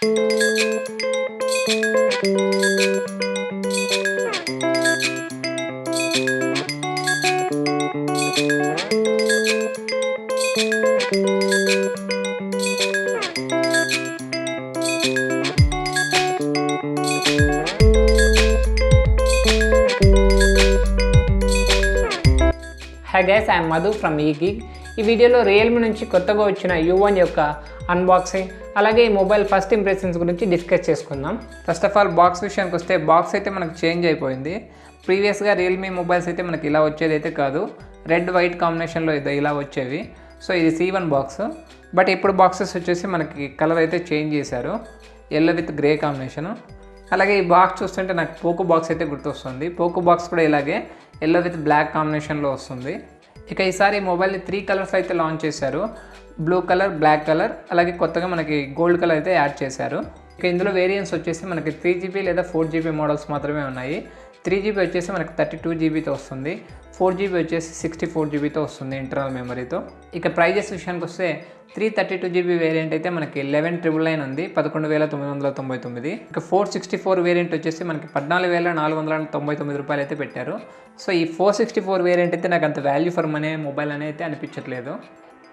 Hi guys, I am Madhu from eGeek. ఈ వీడియోలో Realme నుంచి కొత్తగా వచ్చిన U1 యొక్క అన్బాక్సింగ్ అలాగే ఈ మొబైల్ ఫస్ట్ ఇంప్రెషన్స్ గురించి డిస్కస్ చేసుకుందాం. ఫస్ట్ ఆఫ్ ఆల్ బాక్స్ విషయానికి వస్తే బాక్స్ అయితే మనకు చేంజ్ అయిపోయింది. ప్రీవియస్గా రియల్మీ మొబైల్స్ అయితే మనకి ఇలా వచ్చేది అయితే కాదు, రెడ్ వైట్ కాంబినేషన్లో ఇలా వచ్చేవి. సో ఇది C1 బాక్స్, బట్ ఇప్పుడు బాక్సెస్ వచ్చేసి మనకి కలర్ అయితే చేంజ్ చేశారు, ఎల్లో విత్ గ్రే కాంబినేషను. అలాగే ఈ బాక్స్ చూస్తుంటే నాకు పోకో బాక్స్ అయితే గుర్తొస్తుంది. పోకో బాక్స్ కూడా ఇలాగే ఎల్లో విత్ బ్లాక్ కాంబినేషన్లో వస్తుంది. ఇక ఈసారి మొబైల్ని 3 కలర్స్ అయితే లాంచ్ చేశారు, బ్లూ కలర్, బ్లాక్ కలర్, అలాగే కొత్తగా మనకి గోల్డ్ కలర్ అయితే యాడ్ చేశారు. ఇక ఇందులో వేరియంట్స్ వచ్చేసి మనకి 3GB లేదా 4GB మోడల్స్ మాత్రమే ఉన్నాయి. 3GB వచ్చేసి మనకి 32GBతో వస్తుంది, 4GB వచ్చేసి 64GBతో వస్తుంది ఇంటర్నల్ మెమరీతో. ఇక ప్రైజెస్ విషయానికి వస్తే 332GB వేరియంట్ అయితే మనకి 11,999 ఉంది, 11,999. ఇక 464 వేరియంట్ వచ్చేసి మనకి 14,499 రూపాయలు అయితే పెట్టారు. సో ఈ 464 వేరియంట్ అయితే నాకు అంత వాల్యూ ఫర్ మనీ మొబైల్ అని అయితే అనిపించట్లేదు.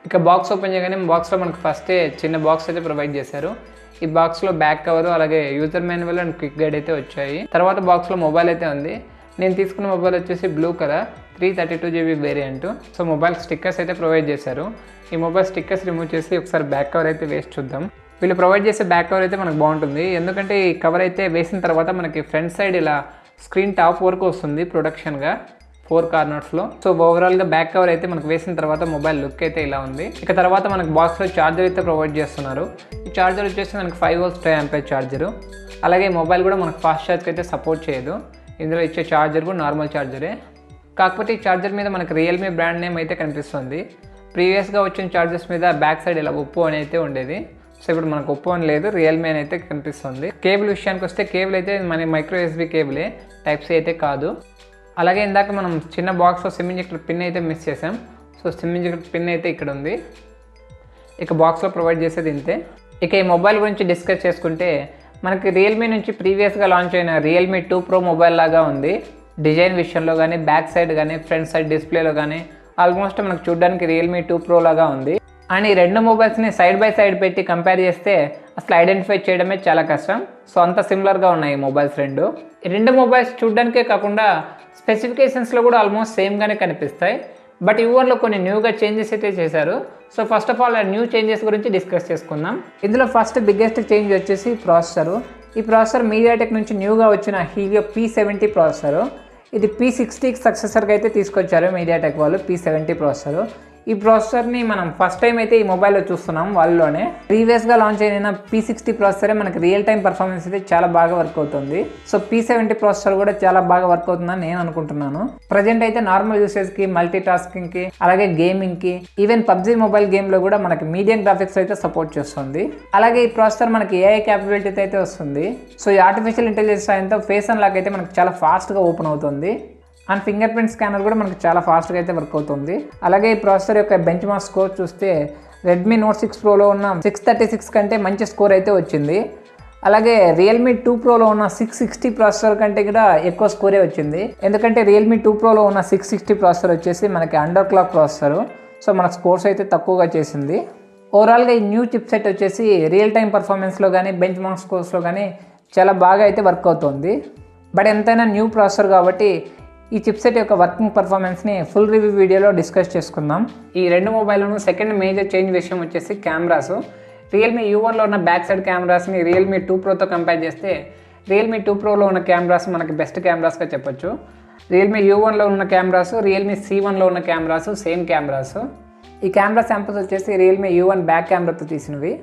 ఇక బాక్స్ ఓపెన్ చేయగానే బాక్స్లో మనకు ఫస్టే చిన్న బాక్స్ అయితే ప్రొవైడ్ చేశారు. ఈ బాక్స్లో బ్యాక్ కవర్ అలాగే user manual and quick guide అయితే వచ్చాయి. తర్వాత బాక్స్లో మొబైల్ అయితే ఉంది. నేను తీసుకున్న మొబైల్ వచ్చేసి blue colour 332GB variant. So mobile stickers అయితే ప్రొవైడ్ చేశారు. ఈ మొబైల్ స్టిక్కర్స్ రిమూవ్ చేసి ఒకసారి బ్యాక్ కవర్ అయితే వేసి చూద్దాం. వీళ్ళు ప్రొవైడ్ చేసే బ్యాక్ కవర్ అయితే మనకు బాగుంటుంది, ఎందుకంటే ఈ కవర్ అయితే వేసిన తర్వాత మనకి ఫ్రంట్ సైడ్ ఇలా స్క్రీన్ టాప్ వరకు వస్తుంది ప్రొడక్షన్గా 4 కార్నర్స్లో. సో ఓవరాల్గా బ్యాక్ కవర్ అయితే మనకు వేసిన తర్వాత మొబైల్ లుక్ అయితే ఇలా ఉంది. ఇక తర్వాత మనకు బాక్స్లో ఛార్జర్ అయితే ప్రొవైడ్ చేస్తున్నారు. ఈ ఛార్జర్ వచ్చేసి మనకి 5V 5A ఛార్జరు. అలాగే మొబైల్ కూడా మనకు ఫాస్ట్ ఛార్జ్కి అయితే సపోర్ట్ చేయదు. ఇందులో ఇచ్చే ఛార్జర్ కూడా నార్మల్ ఛార్జరే, కాకపోతే ఈ ఛార్జర్ మీద మనకి రియల్మీ బ్రాండ్ నేమ్ అయితే కనిపిస్తుంది. ప్రీవియస్గా వచ్చిన ఛార్జర్స్ మీద బ్యాక్ సైడ్ ఇలా ఒప్పో అని అయితే ఉండేది. సో ఇప్పుడు మనకు ఒప్పో అని లేదు, రియల్మీ అని అయితే కనిపిస్తుంది. కేబుల్ విషయానికి వస్తే కేబుల్ అయితే మన మైక్రో USB కేబులే, టైప్ C అయితే కాదు. అలాగే ఇందాక మనం చిన్న బాక్స్లో సిమ్ ఇంజెక్టర్ పిన్ అయితే మిస్ చేసాం. సో సిమ్ ఇంజెక్టర్ పిన్ అయితే ఇక్కడ ఉంది. ఇక బాక్స్లో ప్రొవైడ్ చేసేది ఇంతే. ఇక ఈ మొబైల్ గురించి డిస్కస్ చేసుకుంటే మనకి రియల్మీ నుంచి ప్రీవియస్గా లాంచ్ అయిన రియల్మీ 2 Pro మొబైల్ లాగా ఉంది. డిజైన్ విషయంలో కానీ, బ్యాక్ సైడ్ కానీ, ఫ్రంట్ సైడ్ డిస్ప్లేలో కానీ ఆల్మోస్ట్ మనకు చూడడానికి రియల్మీ 2 Pro లాగా ఉంది. అండ్ ఈ రెండు మొబైల్స్ని సైడ్ బై సైడ్ పెట్టి కంపేర్ చేస్తే అసలు ఐడెంటిఫై చేయడమే చాలా కష్టం. సో అంత సిమిలర్గా ఉన్నాయి ఈ మొబైల్స్ రెండు. ఈ రెండు మొబైల్స్ చూడడానికే కాకుండా స్పెసిఫికేషన్స్లో కూడా ఆల్మోస్ట్ సేమ్గానే కనిపిస్తాయి. బట్ U1లో కొన్ని న్యూగా చేంజెస్ అయితే చేశారు. So first of all new changes గురించి డిస్కస్ చేసుకుందాం. ఇందులో ఫస్ట్ బిగ్గెస్ట్ చేంజ్ వచ్చేసి ప్రాసెసరు. ఈ ప్రాసెసర్ మీడియాటెక్ నుంచి న్యూగా వచ్చిన హీలియో P70 ప్రాసెసరు. ఇది P60కి సక్సెసర్గా అయితే తీసుకొచ్చారు మీడియాటెక్ వాళ్ళు, P70 ప్రాసెసరు. ఈ ప్రాసెసర్ని మనం ఫస్ట్ టైం అయితే ఈ మొబైల్లో చూస్తున్నాం వాళ్ళలోనే. ప్రీవియస్గా లాంచ్ అయిన P60 ప్రాసెసరే మనకి రియల్ టైం పర్ఫార్మెన్స్ అయితే చాలా బాగా వర్క్ అవుతుంది. సో P70 ప్రాసెసర్ కూడా చాలా బాగా వర్క్ అవుతుందని నేను అనుకుంటున్నాను. ప్రజెంట్ అయితే నార్మల్ యూసేజ్కి, మల్టీ టాస్కింగ్కి, అలాగే గేమింగ్కి, ఈవెన్ PUBG మొబైల్ గేమ్లో కూడా మనకి మీడియం గ్రాఫిక్స్ అయితే సపోర్ట్ చేస్తుంది. అలాగే ఈ ప్రాసెసర్ మనకి AI క్యాపబిలిటీ అయితే వస్తుంది. సో ఈ ఆర్టిఫిషియల్ ఇంటెలిజెన్స్ సాయంతో ఫేస్ అన్లాక్ అయితే మనకి చాలా ఫాస్ట్గా ఓపెన్ అవుతుంది. అండ్ ఫింగర్ ప్రింట్ స్కానర్ కూడా మనకి చాలా ఫాస్ట్గా అయితే వర్క్ అవుతుంది. అలాగే ఈ ప్రాసెసర్ యొక్క బెంచ్ మార్క్ స్కోర్ చూస్తే రెడ్మీ నోట్ 6 ప్రోలో ఉన్న 636 కంటే మంచి స్కోర్ అయితే వచ్చింది. అలాగే రియల్మీ 2 ప్రోలో ఉన్న 660 ప్రాసెసర్ కంటే కూడా ఎక్కువ స్కోరే వచ్చింది. ఎందుకంటే రియల్మీ 2 ప్రోలో ఉన్న 660 ప్రాసెసర్ వచ్చేసి మనకి అండర్ క్లాక్ ప్రాసెసర్. సో మన స్కోర్స్ అయితే తక్కువగా చేసింది. ఓవరాల్గా ఈ న్యూ చిప్ సెట్ వచ్చేసి రియల్ టైం పర్ఫార్మెన్స్లో కానీ, బెంచ్ మార్క్ స్కోర్స్లో కానీ చాలా బాగా అయితే వర్క్ అవుతుంది. బట్ ఎంతైనా న్యూ ప్రాసెసర్ కాబట్టి ఈ చిప్సెట్ యొక్క వర్కింగ్ పర్ఫార్మెన్స్ని ఫుల్ రివ్యూ వీడియోలో డిస్కస్ చేసుకుందాం. ఈ రెండు మొబైల్లోనూ సెకండ్ మేజర్ చేంజ్ విషయం వచ్చేసి కెమెరాస్. రియల్మీ U1లో ఉన్న బ్యాక్ సైడ్ కెమెరాస్ని రియల్మీ 2 Proతో కంపేర్ చేస్తే రియల్మీ 2 Proలో ఉన్న కెమెరాస్ మనకి బెస్ట్ కెమెరాస్గా చెప్పొచ్చు. రియల్మీ U1లో ఉన్న కెమెరాస్, రియల్మీ C1లో ఉన్న కెమెరాస్ సేమ్ కెమెరాస్. ఈ కెమెరా శాంపుల్స్ వచ్చేసి రియల్మీ U1 బ్యాక్ కెమెరాతో తీసినవి.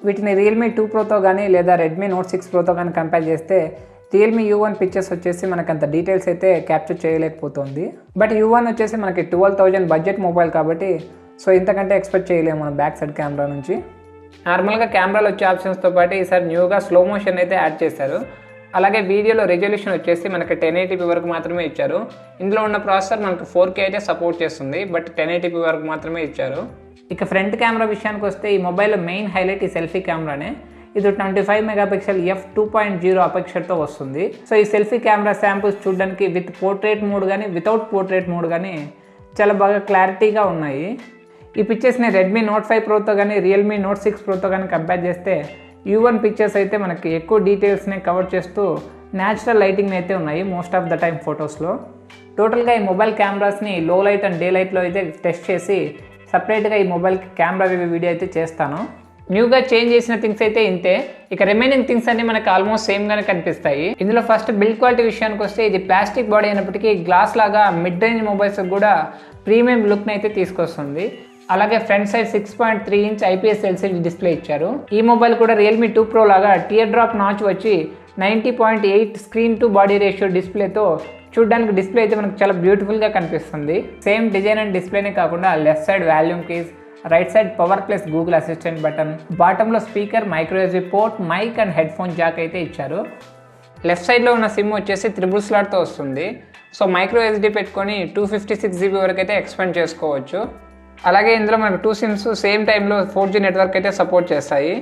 వీటిని రియల్మీ 2 Proతో కానీ లేదా రెడ్మీ నోట్ 6 Proతో కానీ కంపేర్ చేస్తే రియల్మీ U1 పిక్చర్స్ వచ్చేసి మనకు అంత డీటెయిల్స్ అయితే క్యాప్చర్ చేయలేకపోతుంది. బట్ U1 వచ్చేసి మనకి 12,000 బడ్జెట్ మొబైల్ కాబట్టి సో ఇంతకంటే ఎక్స్పెక్ట్ చేయలేము మన బ్యాక్ సైడ్ కెమెరా నుంచి. నార్మల్గా కెమెరాలో వచ్చే ఆప్షన్స్తో పాటు ఈసారి న్యూగా స్లో మోషన్ అయితే యాడ్ చేశారు. అలాగే వీడియోలో రెజల్యూషన్ వచ్చేసి మనకి 1080p వరకు మాత్రమే ఇచ్చారు. ఇందులో ఉన్న ప్రాసెసర్ మనకు 4K అయితే సపోర్ట్ చేస్తుంది, బట్ 1080p వరకు మాత్రమే ఇచ్చారు. ఇక ఫ్రంట్ కెమెరా విషయానికి వస్తే ఈ మొబైల్లో మెయిన్ హైలైట్ ఈ సెల్ఫీ కెమెరానే. ఇది 25 మెగాపిక్సెల్ f2.0 అపెక్చర్తో వస్తుంది. సో ఈ సెల్ఫీ కెమెరా శాంపుల్స్ చూడడానికి విత్ పోర్ట్రేట్ మోడ్ కానీ వితౌట్ పోర్ట్రేట్ మోడ్ కానీ చాలా బాగా క్లారిటీగా ఉన్నాయి. ఈ పిక్చర్స్ని రెడ్మీ నోట్ 5 ప్రోతో కానీ రియల్మీ నోట్ 6 ప్రోతో కానీ కంపేర్ చేస్తే U1 పిక్చర్స్ అయితే మనకి ఎక్కువ డీటెయిల్స్ని కవర్ చేస్తూ న్యాచురల్ లైటింగ్ అయితే ఉన్నాయి మోస్ట్ ఆఫ్ ద టైమ్ ఫొటోస్లో. టోటల్గా ఈ మొబైల్ కెమెరాస్ని లో లైట్ అండ్ డే లైట్లో అయితే టెస్ట్ చేసి సపరేట్గా ఈ మొబైల్ కెమెరా రివ్యూ వీడియో అయితే చేస్తాను. న్యూగా చేంజ్ చేసిన థింగ్స్ అయితే ఇంతే. ఇక రిమైనింగ్ థింగ్స్ అన్ని మనకి ఆల్మోస్ట్ సేమ్గానే కనిపిస్తాయి. ఇందులో ఫస్ట్ బిల్డ్ క్వాలిటీ విషయానికి వస్తే ఇది ప్లాస్టిక్ బాడీ అయినప్పటికీ గ్లాస్ లాగా మిడ్ రేంజ్ మొబైల్స్ కూడా ప్రీమియం లుక్ని అయితే తీసుకొస్తుంది. అలాగే front side 6.3 inch IPS LCD display ఇచ్చారు. ఈ మొబైల్ కూడా రియల్మీ 2 Pro లాగా టియర్ డ్రాప్ నాచ్ వచ్చి 90.8 స్క్రీన్ టు బాడీ రేషియో డిస్ప్లేతో చూడడానికి డిస్ప్లే అయితే మనకు చాలా బ్యూటిఫుల్గా కనిపిస్తుంది. సేమ్ డిజైన్ అండ్ డిస్ప్లేనే కాకుండా left side volume keys, right side power plus Google assistant button, బాటంలో speaker, micro USB port, mic and headphone jack అయితే ఇచ్చారు. లెఫ్ట్ సైడ్లో ఉన్న సిమ్ వచ్చేసి 3 స్లాట్తో వస్తుంది. సో మైక్రో SD పెట్టుకొని 256 GB వరకు అయితే ఎక్స్పెండ్ చేసుకోవచ్చు. అలాగే ఇందులో మనకు 2 సిమ్స్ సేమ్ టైంలో 4G నెట్వర్క్ అయితే సపోర్ట్ చేస్తాయి.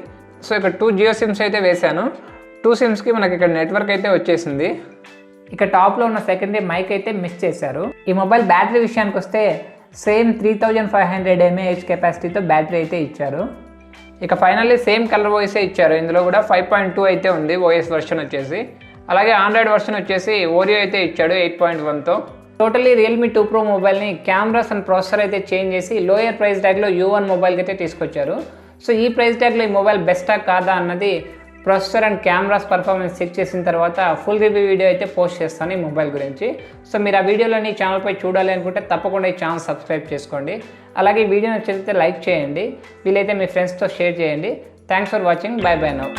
సో ఇక్కడ 2 జియో సిమ్స్ అయితే వేశాను. 2 సిమ్స్కి మనకి ఇక్కడ నెట్వర్క్ అయితే వచ్చేసింది. ఇక టాప్లో ఉన్న సెకండరీ మైక్ అయితే మిస్ చేశారు. ఈ మొబైల్ బ్యాటరీ విషయానికి వస్తే సేమ్ 3500 mAh కెపాసిటీతో బ్యాటరీ అయితే ఇచ్చారు. ఇక ఫైనల్లీ సేమ్ కలర్ వాయిసే ఇచ్చారు. ఇందులో కూడా 5.2 అయితే ఉంది OS వర్షన్ వచ్చేసి. అలాగే ఆండ్రాయిడ్ వర్షన్ వచ్చేసి ఓరియో అయితే ఇచ్చాడు 8.1తో. టోటల్లీ రియల్మీ 2 Pro మొబైల్ని కెమెరాస్ అండ్ ప్రాసెసర్ అయితే చేంజ్ చేసి లోయర్ ప్రైస్ ట్యాగ్లో U1 మొబైల్కి అయితే తీసుకొచ్చారు. సో ఈ ప్రైస్ ట్యాగ్లో ఈ మొబైల్ బెస్టా కాదా అన్నది processor and cameras performance check చేసిన తర్వాత ఫుల్ రివ్యూ వీడియో అయితే పోస్ట్ చేస్తాను ఈ మొబైల్ గురించి. సో మీరు ఆ వీడియోలోని ఛానల్పై చూడాలి అనుకుంటే తప్పకుండా ఈ ఛానల్ సబ్స్క్రైబ్ చేసుకోండి. అలాగే ఈ వీడియో నచ్చితే లైక్ చేయండి, వీలైతే మీ ఫ్రెండ్స్తో షేర్ చేయండి. Thanks for watching. By by now.